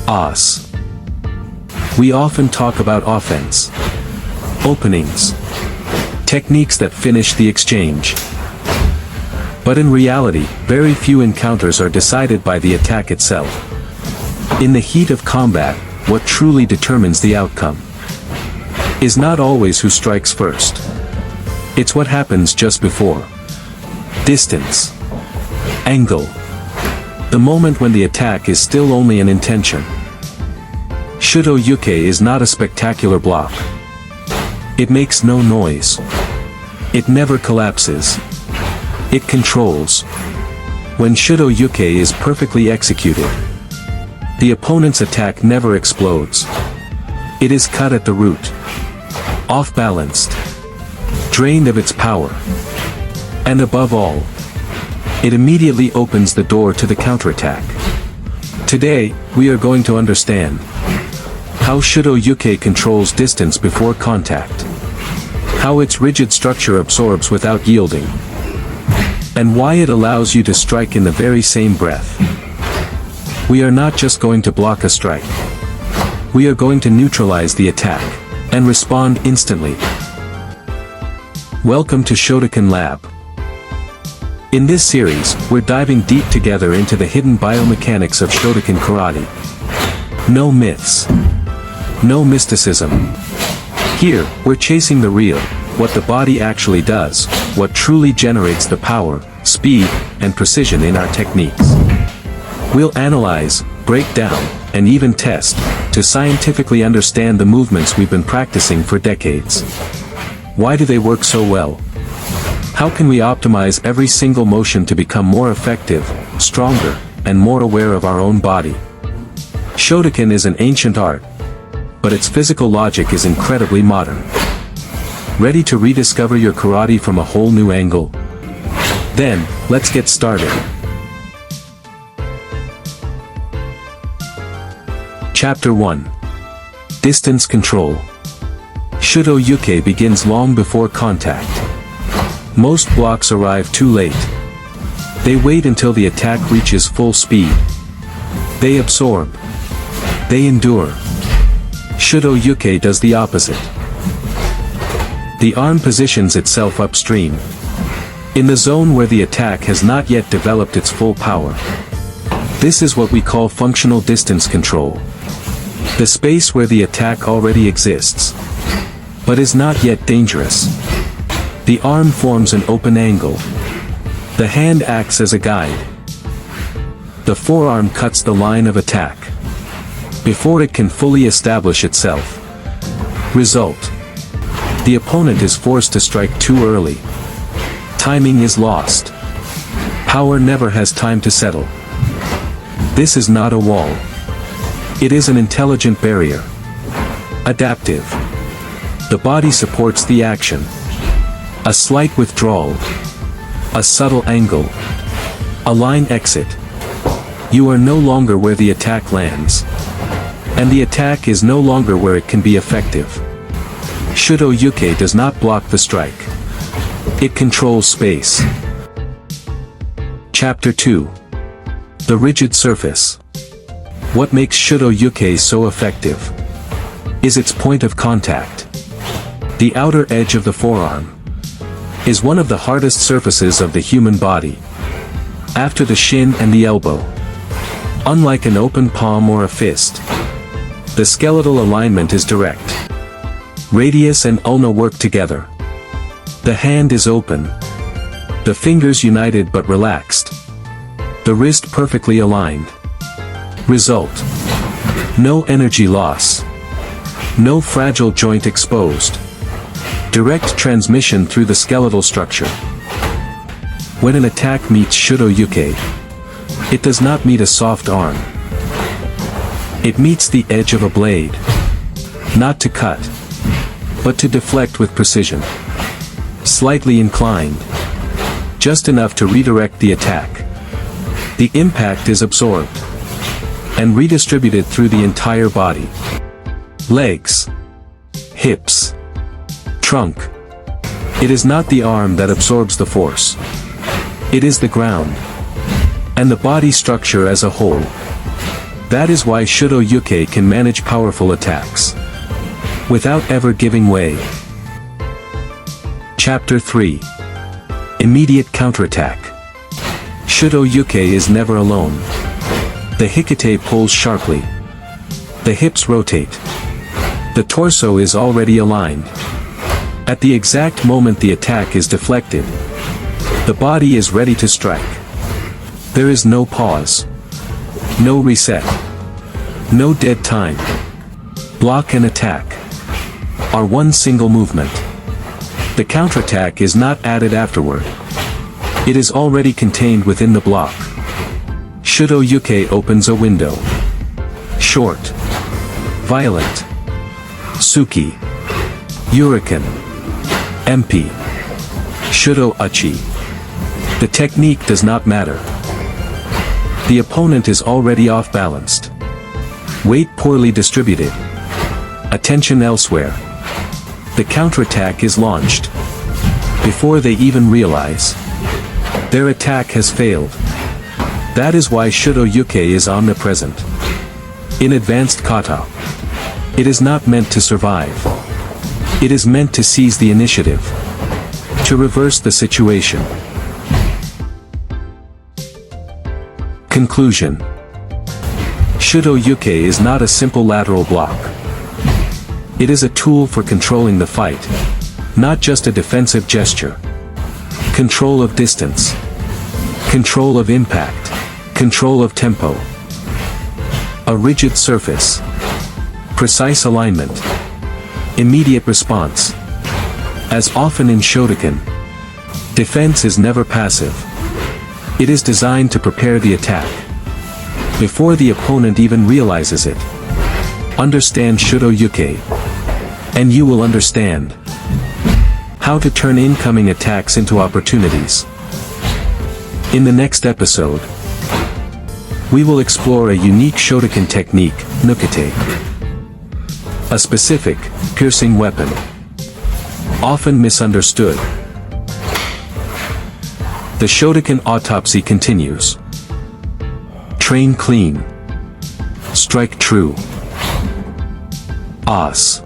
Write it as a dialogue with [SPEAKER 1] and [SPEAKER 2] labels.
[SPEAKER 1] Os. We often talk about offense, openings, techniques that finish the exchange. But in reality, very few encounters are decided by the attack itself. In the heat of combat, what truly determines the outcome is not always who strikes first. It's what happens just before. Distance. Angle. The moment when the attack is still only an intention. Shuto Uke is not a spectacular block. It makes no noise. It never collapses. It controls. When Shuto Uke is perfectly executed, the opponent's attack never explodes. It is cut at the root. Off-balanced. Drained of its power. And above all, it immediately opens the door to the counterattack. Today, we are going to understand how Shuto Uke controls distance before contact, how its rigid structure absorbs without yielding, and why it allows you to strike in the very same breath. We are not just going to block a strike. We are going to neutralize the attack, and respond instantly. Welcome to Shotokan Lab. In this series, we're diving deep together into the hidden biomechanics of Shotokan karate. No myths. No mysticism. Here, we're chasing the real, what the body actually does, what truly generates the power, speed, and precision in our techniques. We'll analyze, break down, and even test, to scientifically understand the movements we've been practicing for decades. Why do they work so well? How can we optimize every single motion to become more effective, stronger, and more aware of our own body? Shotokan is an ancient art, but its physical logic is incredibly modern. Ready to rediscover your karate from a whole new angle? Then, let's get started. Chapter 1. Distance Control. Shuto Uke begins long before contact. Most blocks arrive too late. They wait until the attack reaches full speed. They absorb. They endure. Shuto Uke does the opposite. The arm positions itself upstream, in the zone where the attack has not yet developed its full power. This is what we call functional distance control. The space where the attack already exists, but is not yet dangerous. The arm forms an open angle. The hand acts as a guide. The forearm cuts the line of attack before it can fully establish itself. Result: the opponent is forced to strike too early. Timing is lost. Power never has time to settle. This is not a wall. It is an intelligent barrier. Adaptive. The body supports the action. A slight withdrawal. A subtle angle. A line exit. You are no longer where the attack lands. And the attack is no longer where it can be effective. Shuto Uke does not block the strike. It controls space. Chapter 2. The rigid surface. What makes Shuto Uke so effective is its point of contact. The outer edge of the forearm is one of the hardest surfaces of the human body, after the shin and the elbow. Unlike an open palm or a fist, the skeletal alignment is direct. Radius and ulna work together. The hand is open. The fingers united but relaxed. The wrist perfectly aligned. Result: no energy loss. No fragile joint exposed. Direct transmission through the skeletal structure. When an attack meets Shuto Uke, it does not meet a soft arm. It meets the edge of a blade. Not to cut, but to deflect with precision. Slightly inclined. Just enough to redirect the attack. The impact is absorbed and redistributed through the entire body. Legs. Hips. Trunk. It is not the arm that absorbs the force. It is the ground. And the body structure as a whole. That is why Shuto Uke can manage powerful attacks without ever giving way. Chapter 3. Immediate counterattack. Shuto Uke is never alone. The hikite pulls sharply. The hips rotate. The torso is already aligned. At the exact moment the attack is deflected, the body is ready to strike. There is no pause. No reset. No dead time. Block and attack are one single movement. The counterattack is not added afterward. It is already contained within the block. Shuto Uke opens a window. Short. Violent. Suki. Hurricane. MP. Shuto Uke. The technique does not matter. The opponent is already off-balanced. Weight poorly distributed. Attention elsewhere. The counterattack is launched. Before they even realize, their attack has failed. That is why Shuto Uke is omnipresent. In advanced kata, it is not meant to survive. It is meant to seize the initiative, to reverse the situation. Conclusion. Shuto Uke is not a simple lateral block. It is a tool for controlling the fight, not just a defensive gesture. Control of distance. Control of impact. Control of tempo. A rigid surface. Precise alignment. Immediate response. As often in Shotokan, defense is never passive. It is designed to prepare the attack before the opponent even realizes it. Understand Shuto Uke, and you will understand how to turn incoming attacks into opportunities. In the next episode, we will explore a unique Shotokan technique, nukete. A specific, piercing weapon. Often misunderstood. The Shotokan autopsy continues. Train clean. Strike true. Os.